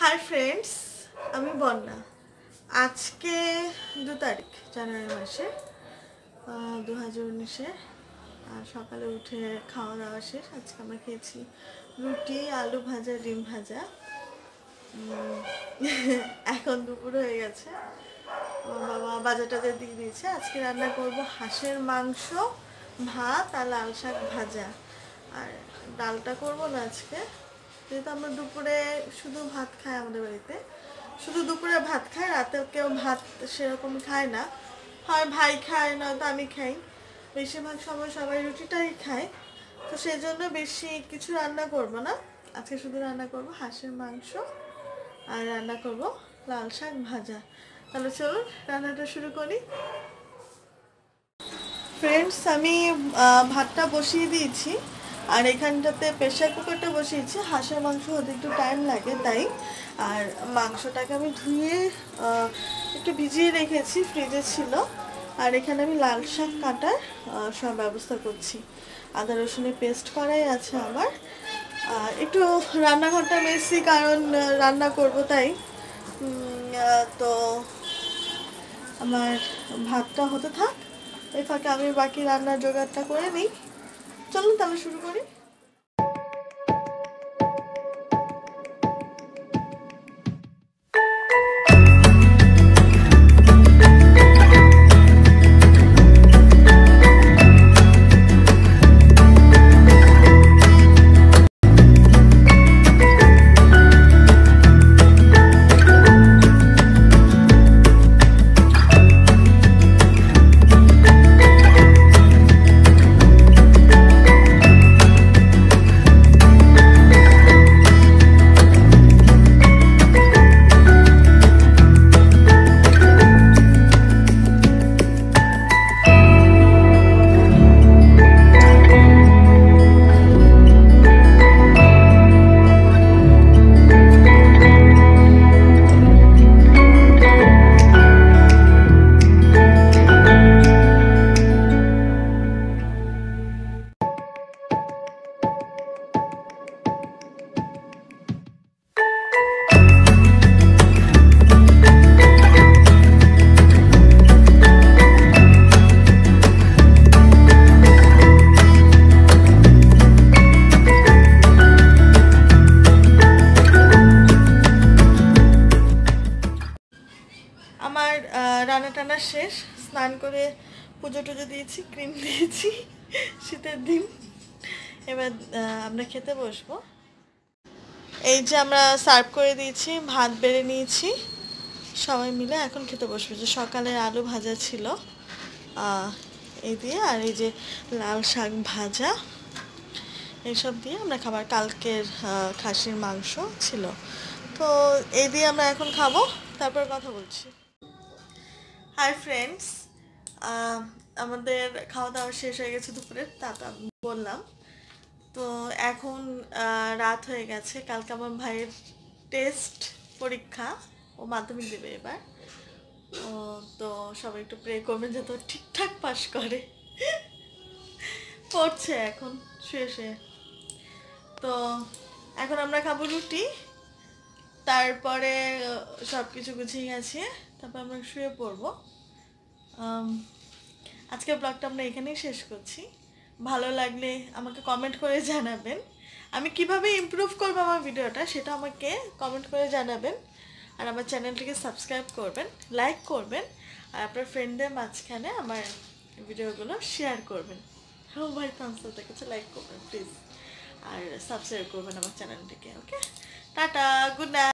Hi friends আমি বন্যা আজকে 2 তারিখ জানুয়ারি মাসে 2019 আর সকালে উঠে খাওয়া দাওয়া শেষ। আজকে আমরা খেয়েছি রুটি, আলু ভাজা, ডিম ভাজা। এখন দুপুর হয়ে গেছে, বাবা বাজারটাতে দিয়ে দিয়েছে। আজকে রান্না করব হাঁসের মাংস, ভাত আর লাল শাক ভাজা। আর ডালটা করব না আজকে, যেহেতু আমরা দুপুরে শুধু ভাত খাই। আমাদের বাড়িতে শুধু দুপুরে ভাত খায়, রাতে কেউ ভাত সেরকম খায় না। হয় ভাই খায়, নয়তো আমি খাই। বেশিরভাগ সময় সবাই রুটিটাই খায়, তো সেই জন্য বেশি কিছু রান্না করব না। আজকে শুধু রান্না করব হাঁসের মাংস আর রান্না করব লাল শাক ভাজা। তাহলে চলুন রান্নাটা শুরু করি। ফ্রেন্ডস, আমি ভাতটা বসিয়ে দিয়েছি আর এখানটাতে প্রেসার কুকারটা বসিয়েছি। হাঁসের মাংস হতে একটু টাইম লাগে তাই। আর মাংসটাকে আমি ধুয়ে একটু ভিজিয়ে রেখেছি, ফ্রিজে ছিল। আর এখানে আমি লাল শাক কাটার সব ব্যবস্থা করছি। আদা রসুনের পেস্ট করাই আছে আমার। একটু রান্নাঘরটা মেসি, কারণ রান্না করব তাই। তো আমার ভাতটা হতে থাক, এই ফাঁকে আমি বাকি রান্নার জোগাড়টা করে নিই। চলুন তাহলে শুরু করি। আমার রান্না টান্না শেষ, স্নান করে পুজো টুজো দিয়েছি, ক্রিম দিয়েছি, শীতের দিন। এবার আমরা খেতে বসবো। এই যে আমরা সার্ভ করে দিয়েছি, ভাত বেড়ে নিয়েছি সবাই মিলে। এখন খেতে বসবো। যে সকালের আলু ভাজা ছিল এই দিয়ে, আর এই যে লাল শাক ভাজা, এইসব দিয়ে আমরা খাবার। কালকের খাসির মাংস ছিল, তো এই দিয়ে আমরা এখন খাবো, তারপর কথা বলছি। হাই ফ্রেন্ডস, আমাদের খাওয়া দাওয়া শেষ হয়ে গেছে দুপুরের, তা বললাম। তো এখন রাত হয়ে গেছে। কালকে আমার ভাইয়ের টেস্ট পরীক্ষা, ও মাধ্যমিক দেবে এবার। তো সবাই একটু প্রে করবেন যাতে ও ঠিকঠাক পাস করে। পড়ছে এখন শুয়ে শুয়ে। তো এখন আমরা খাবো রুটি, তারপরে সব কিছু গুছিয়ে গেছে, তারপর আমরা শুয়ে পড়বো। আজকের ব্লগটা আমরা এখানেই শেষ করছি। ভালো লাগলে আমাকে কমেন্ট করে জানাবেন। আমি কিভাবে ইমপ্রুভ করবো আমার ভিডিওটা, সেটা আমাকে কমেন্ট করে জানাবেন। আর আমার চ্যানেলটিকে সাবস্ক্রাইব করবেন, লাইক করবেন, আর আপনার ফ্রেন্ডদের মাঝখানে আমার ভিডিওগুলো শেয়ার করবেন। ভাই থামসটা কিছু লাইক করবেন প্লিজ, আর সাবস্ক্রাইব করবেন আমার চ্যানেলটিকে। ওকে, টাটা, গুড নাইট।